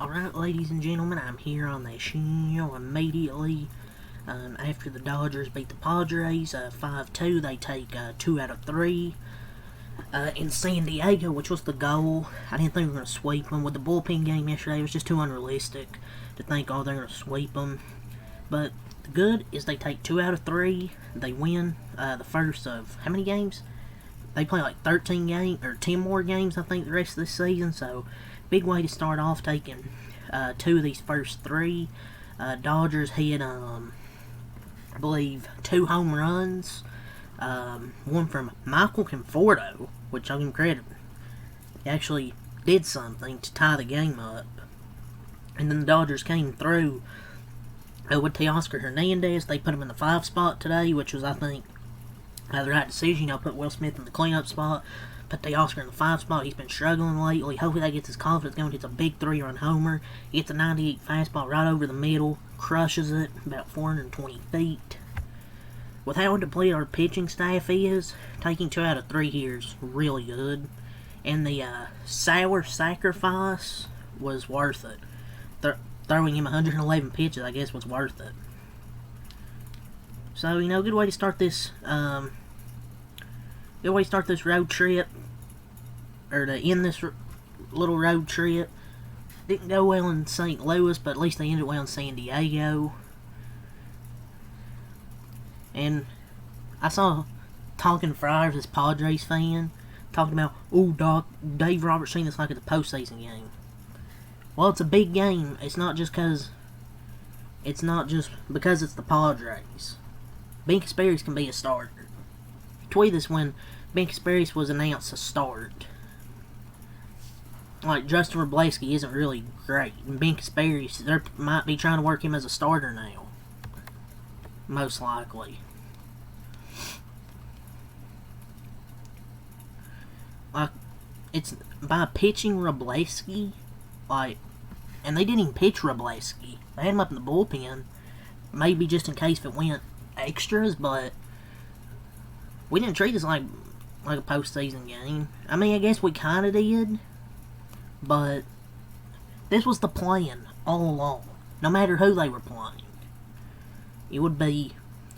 Alright, ladies and gentlemen, I'm here on the show immediately after the Dodgers beat the Padres 5-2. They take 2 out of 3 in San Diego, which was the goal. I didn't think we were going to sweep them. With the bullpen game yesterday, it was just too unrealistic to think, oh, they're going to sweep them. But the good is they take 2 out of 3. They win the first of how many games? They play like 13 games, or 10 more games, I think, the rest of this season. So, big way to start off, taking 2 of these first 3. Dodgers hit, I believe, 2 home runs. One from Michael Conforto, which I'll give him credit. He actually did something to tie the game up. And then the Dodgers came through with Teoscar Hernandez. They put him in the 5 spot today, which was, I think, the right decision. Put Will Smith in the cleanup spot, put Teoscar in the 5 spot. He's been struggling lately. Hopefully that gets his confidence going. Hits a big 3-run homer. He hits a 98 fastball right over the middle. Crushes it about 420 feet. With how depleted our pitching staff is, taking 2 out of 3 here is really good. And the sour sacrifice was worth it. Throwing him 111 pitches, I guess, was worth it. So, good way to start this, road trip, or to end this little road trip. Didn't go well in St. Louis, but at least they ended well in San Diego. And I saw Talking Friars, this Padres fan, talking about, oh, Doc, Dave Roberts seen this like it's a postseason game. Well, it's a big game. It's not just because it's the Padres. Ben Casparis can be a starter. Tweet this when Ben Casparis was announced to start. Like, Justin Wrobleski isn't really great. And Ben Casparis, they might be trying to work him as a starter now. Most likely. Like, it's by pitching Wrobleski, like, and they didn't even pitch Wrobleski. They had him up in the bullpen, maybe just in case if it went extras, but we didn't treat this like a postseason game. I mean, I guess we kind of did, but this was the plan all along. No matter who they were playing, it would be,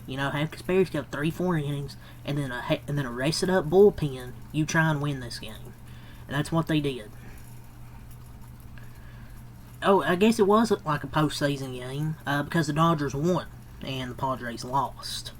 have Casparis go 3-4 innings, and then a race it up bullpen. You try and win this game, and that's what they did. Oh, I guess it was like a postseason game because the Dodgers won and the Padres lost.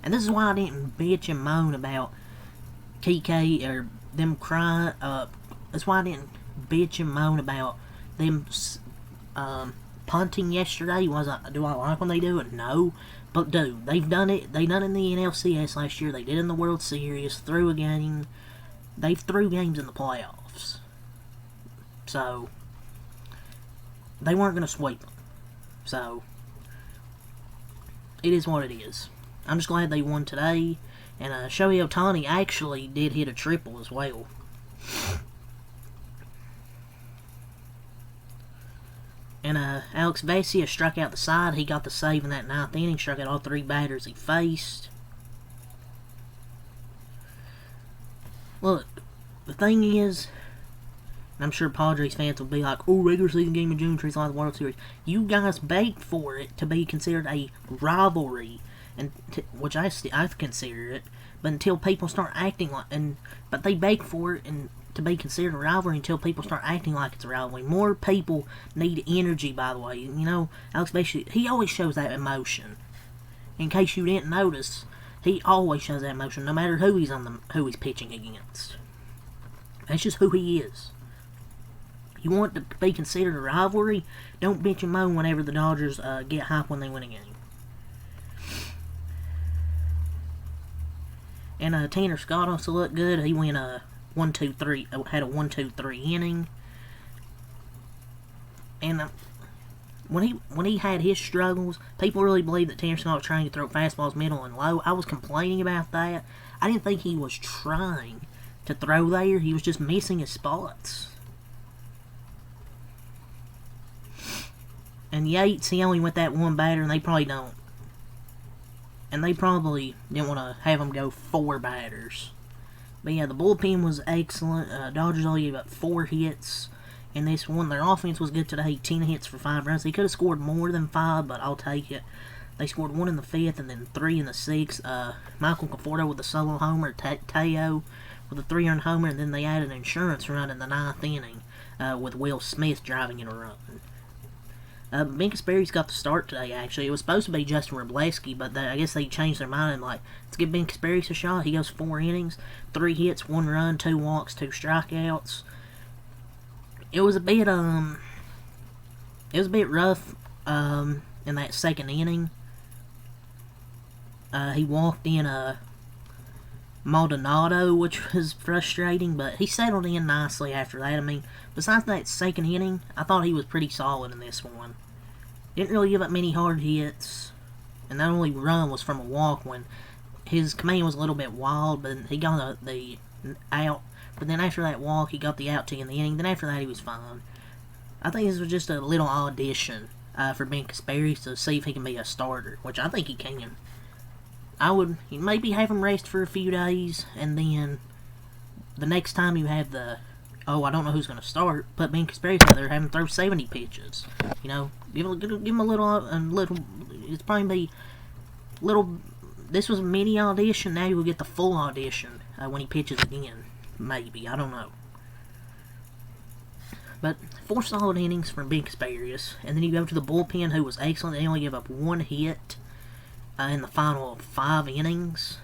And this is why I didn't bitch and moan about KK or them crying. That's why I didn't bitch and moan about them punting yesterday. Do I like when they do it? No. But dude, they've done it. They done it in the NLCS last year. They did it in the World Series. Threw a game. They've threw games in the playoffs. So they weren't going to sweep them. So it is what it is. I'm just glad they won today. And Shohei Ohtani actually did hit a triple as well. And Alex Vesia struck out the side. He got the save in that 9th inning. Struck out all 3 batters he faced. Look, the thing is, and I'm sure Padres fans will be like, oh, regular season game in June treats like the World Series. You guys begged for it to be considered a rivalry, and which I consider it. But until people start acting like, but they begged for it and to be considered a rivalry until people start acting like it's a rivalry. More people need energy, by the way. Alex Vesia, he always shows that emotion. In case you didn't notice, he always shows that emotion, no matter who he's pitching against. That's just who he is. You want it to be considered a rivalry? Don't bitch and moan whenever the Dodgers get hype when they win a game. And Tanner Scott also looked good. He went 1-2-3, had a 1-2-3 inning. And when he had his struggles, people really believed that Tanner Scott was trying to throw fastballs middle and low. I was complaining about that. I didn't think he was trying to throw there. He was just missing his spots. And Yates, he only went that one batter, and they probably don't. And they probably didn't want to have him go 4 batters. But yeah, the bullpen was excellent. Dodgers only gave up 4 hits in this one. Their offense was good today, 10 hits for 5 runs. They could have scored more than 5, but I'll take it. They scored 1 in the 5th and then 3 in the 6th. Michael Conforto with a solo homer, Teo with a 3-run homer, and then they added an insurance run in the 9th inning with Will Smith driving in a run. Ben Kasperi's got the start today, actually. It was supposed to be Justin Wrobleski, but I guess they changed their mind and, like, let's give Ben Kasperi a shot. He goes 4 innings, 3 hits, 1 run, 2 walks, 2 strikeouts. It was a bit rough in that 2nd inning. He walked in Maldonado, which was frustrating, but he settled in nicely after that. I mean, besides that 2nd inning, I thought he was pretty solid in this one. Didn't really give up many hard hits, and that only run was from a walk when his command was a little bit wild, but he got the out. But then after that walk, he got the out to end the inning. Then after that, he was fine. I think this was just a little audition for Ben Kasperi to see if he can be a starter, which I think he can. I would maybe have him rest for a few days, and then the next time you have I don't know who's going to start, put Ben Kasperi out there, have him throw 70 pitches. You know, give him a little, it's probably be little, this was a mini audition, now you will get the full audition when he pitches again. Maybe, I don't know. But 4 solid innings from Ben Kasperi, and then you go to the bullpen, who was excellent. They only gave up 1 hit in the final 5 innings.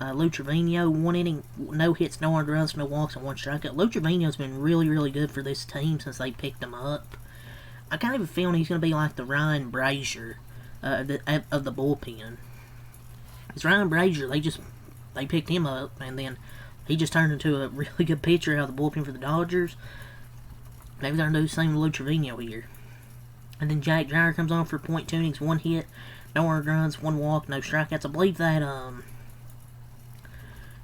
Lou Trevino, 1 inning, no hits, no earned runs, no walks, and 1 strikeout. Lou Trevino's been really, really good for this team since they picked him up. I kind of have a feeling he's going to be like the Ryan Brazier of the bullpen. It's Ryan Brazier, they picked him up, and then he just turned into a really good pitcher out of the bullpen for the Dodgers. Maybe they're going to do the same with Lou Trevino here. And then Jack Dreyer comes on for .2 innings, 1 hit, no earned runs, 1 walk, no strikeouts. I believe that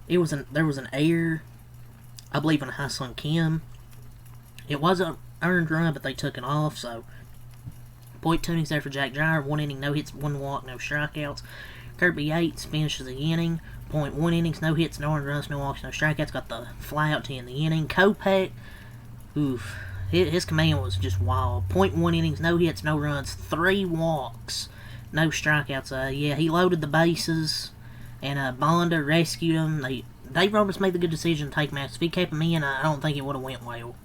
there was an error, I believe, in Ha-Seong Kim. It was an earned run, but they took it off, so .2 innings there for Jack Dreyer, 1 inning, no hits, 1 walk, no strikeouts. Kirby Yates finishes the inning, .1 innings, no hits, no earned runs, no walks, no strikeouts. Got the fly out to end the inning. Kopech, his command was just wild. .1 innings, no hits, no runs, 3 walks, no strikeouts. He loaded the bases, and Bonda rescued him. Dave Roberts made the good decision to take him out. If he kept him in, I don't think it would have went well,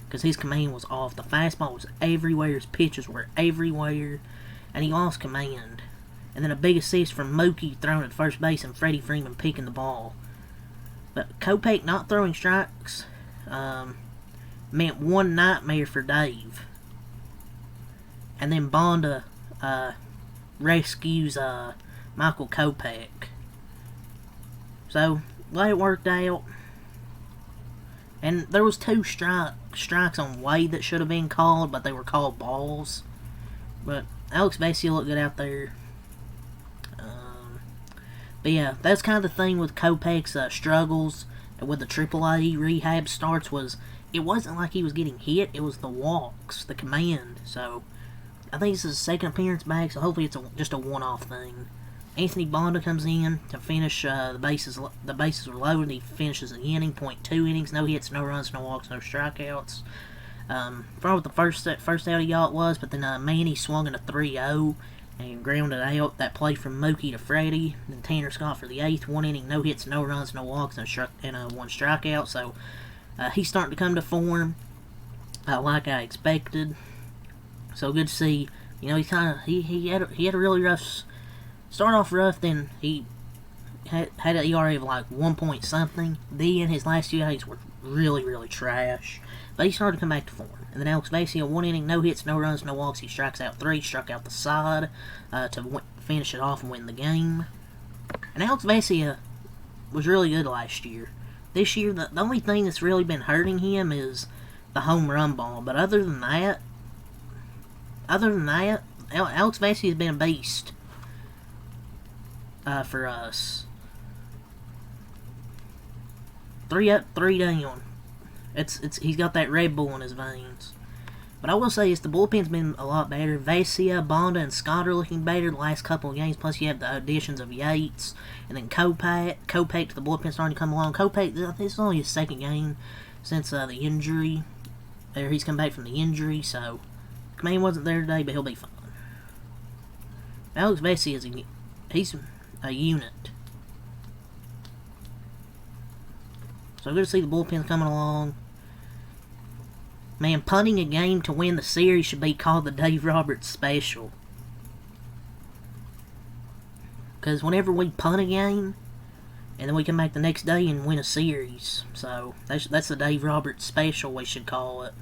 because his command was off. The fastball was everywhere, his pitches were everywhere, and he lost command. And then a big assist from Mookie throwing at first base and Freddie Freeman picking the ball. But Kopech not throwing strikes meant one nightmare for Dave. And then Bonda rescues Michael Kopech. So, glad it worked out. And there was 2 strikes on Wade that should have been called, but they were called balls. But Alex Vesia looked good out there. But yeah, that's kind of the thing with Kopech's struggles with the AAA rehab starts was it wasn't like he was getting hit, it was the walks, the command. So I think this is his 2nd appearance back, so hopefully it's just a one-off thing. Anthony Bonda comes in to finish the bases. The bases were loaded. He finishes the inning, .2 innings, no hits, no runs, no walks, no strikeouts. Forgot what the first out he got was, but then Manny swung in a 3-0 and grounded out. That play from Mookie to Freddie. Then Tanner Scott for the 8th, 1 inning, no hits, no runs, no walks, and 1 strikeout. So he's starting to come to form, like I expected. So good to see. You know, he had a really rough start off rough. Then he had an ERA of like 1 point something. Then his last 2 outings were really, really trash. But he started to come back to form. And then Alex Vesia, 1 inning, no hits, no runs, no walks. He strikes out 3, struck out the side to finish it off and win the game. And Alex Vesia was really good last year. This year, the only thing that's really been hurting him is the home run ball. But other than that, Alex Vesia has been a beast for us. 3 up, 3 down. He's got that Red Bull in his veins. But I will say the bullpen's been a lot better. Vesia, Bonda, and Scott are looking better the last couple of games. Plus, you have the additions of Yates and then Kopech. Kopech to the bullpen starting to come along. Kopech, this is only his second game since the injury. He's come back from the injury, so Command wasn't there today, but he'll be fine. Alex Vesia he's a unit. So good to see the bullpen coming along. Man, punting a game to win the series should be called the Dave Roberts special. Because whenever we punt a game, and then we come back the next day and win a series. So, that's the Dave Roberts special, we should call it.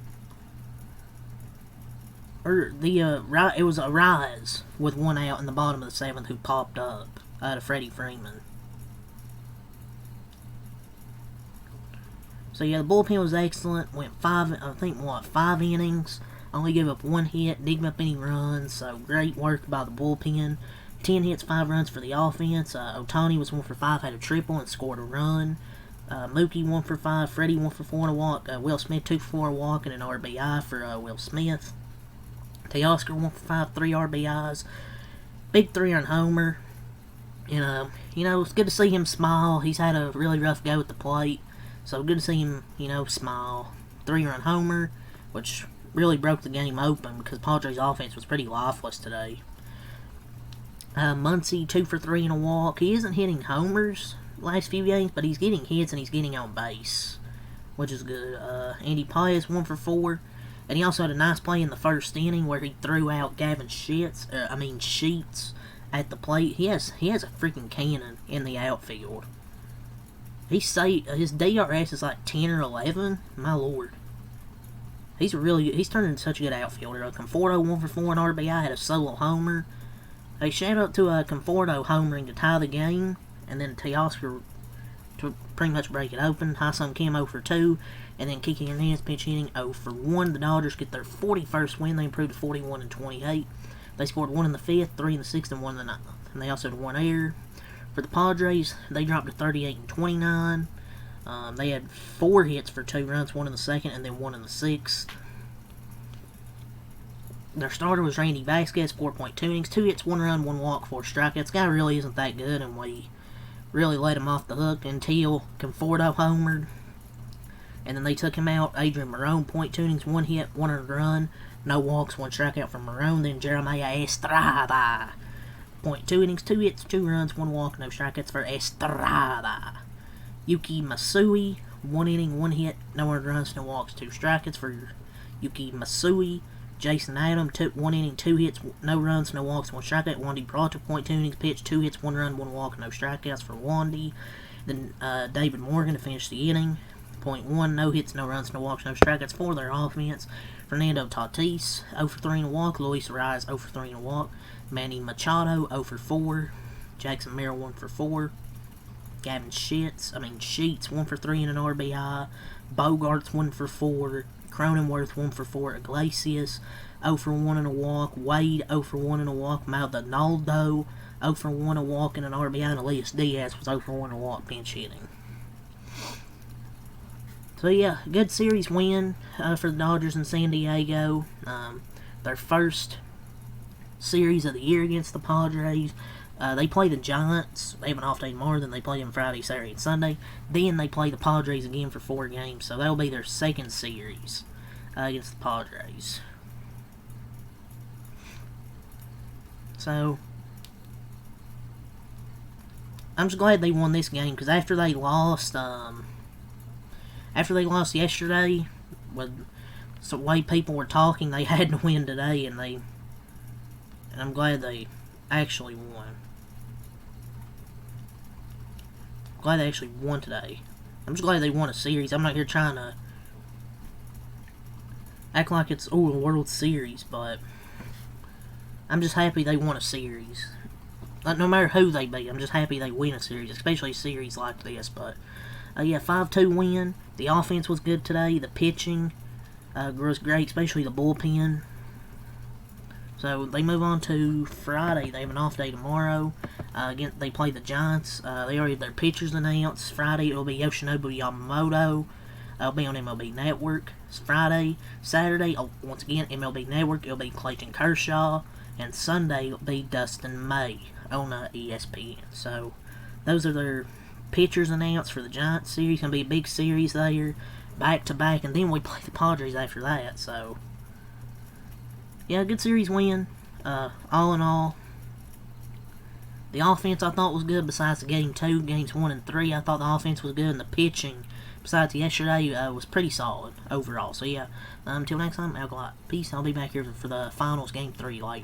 Or it was a Rise with one out in the bottom of the seventh who popped up out of Freddie Freeman. So yeah, the bullpen was excellent. Went five innings. Only gave up one hit, didn't give up any runs. So great work by the bullpen. 10 hits, 5 runs for the offense. Ohtani was 1 for 5, had a triple and scored a run. Mookie 1 for 5, Freddie 1 for 4 and a walk. Will Smith 2 for 4 and a walk and an RBI for Will Smith. Teoscar 1 for 5, 3 RBIs. Big 3-run homer. And it's good to see him smile. He's had a really rough go at the plate. So good to see him, smile. 3-run homer, which really broke the game open because Padres' offense was pretty lifeless today. Muncy, 2 for 3 and a walk. He isn't hitting homers last few games, but he's getting hits and he's getting on base, which is good. Andy Paez, 1 for 4. And he also had a nice play in the first inning where he threw out Gavin Sheets at the plate. He has a freaking cannon in the outfield. His DRS is like 10 or 11. My lord. He's turning into such a good outfielder. Conforto 1 for 4 and RBI, had a solo homer. Hey, shout out to Conforto homering to tie the game, and then Teoscar to pretty much break it open. Ha-Sung Kim 0 for 2, and then Kiki Hernandez pinch hitting 0 for 1. The Dodgers get their 41st win. They improved to 41 and 28. They scored 1 in the 5th, 3 in the 6th, and 1 in the 9th. And they also had 1 error. For the Padres, they dropped to 38 and 29. They had 4 hits for 2 runs, 1 in the 2nd and then 1 in the 6th. Their starter was Randy Vasquez, 4.2 innings, 2 hits, 1 run, 1 walk, 4 strikeouts. Guy really isn't that good, and we really let him off the hook until Conforto homered. And then they took him out. Adrian Marone, 0.2 innings, 1 hit, 1 earned run, no walks, 1 strikeout from Marone. Then Jeremiah Estrada, 0.2 innings, 2 hits, 2 runs, 1 walk, no strikeouts for Estrada. Yuki Masui, 1 inning, 1 hit, no earned runs, no walks, 2 strikeouts for Yuki Masui. Jason Adam, 1 inning, 2 hits, no runs, no walks, 1 strikeout. Wandy Peralta, 0.2 innings pitched, 2 hits, 1 run, 1 walk, no strikeouts for Wandy. Then David Morgan to finish the inning, 0.1, no hits, no runs, no walks, no strikeouts for their offense. Fernando Tatis, 0 for 3 and a walk. Luis Ariz, 0 for 3 and a walk. Manny Machado, 0 for 4. Jackson Merrill, 1 for 4. Gavin Sheets, 1 for 3 and an RBI. Bogarts, 1 for 4. Cronenworth, 1 for 4. Iglesias, 0 for 1 and a walk. Wade, 0 for 1 and a walk. Maldonado, 0 for 1 and a walk and an RBI. And Elias Diaz was 0 for 1 and a walk pinch hitting. So yeah, good series win for the Dodgers in San Diego. Their first series of the year against the Padres. They play the Giants. They have an off day tomorrow. Then they play them Friday, Saturday, and Sunday. Then they play the Padres again for 4 games. So that'll be their second series against the Padres. So I'm just glad they won this game because after they lost yesterday, with the way people were talking, they had to win today, and I'm glad they actually won. Glad they actually won today. I'm just glad they won a series. I'm not here trying to act like it's a World Series, but I'm just happy they won a series. Like, no matter who they beat, I'm just happy they win a series, especially a series like this. But yeah, 5-2 win. The offense was good today. The pitching was great, especially the bullpen. So they move on to Friday. They have an off day tomorrow. Again, they play the Giants. They already have their pitchers announced. Friday it will be Yoshinobu Yamamoto. It'll be on MLB Network. It's Friday. Saturday, oh, once again, MLB Network. It'll be Clayton Kershaw. And Sunday, it'll be Dustin May on ESPN. So, those are their pitchers announced for the Giants series. Gonna be a big series there, back to back, and then we play the Padres after that. So, yeah, good series win. All in all, the offense I thought was good. Besides the game 2, games 1 and 3, I thought the offense was good, and the pitching, besides yesterday, was pretty solid overall. So yeah, until next time, Alkalite. Peace. I'll be back here for the finals, game 3 later.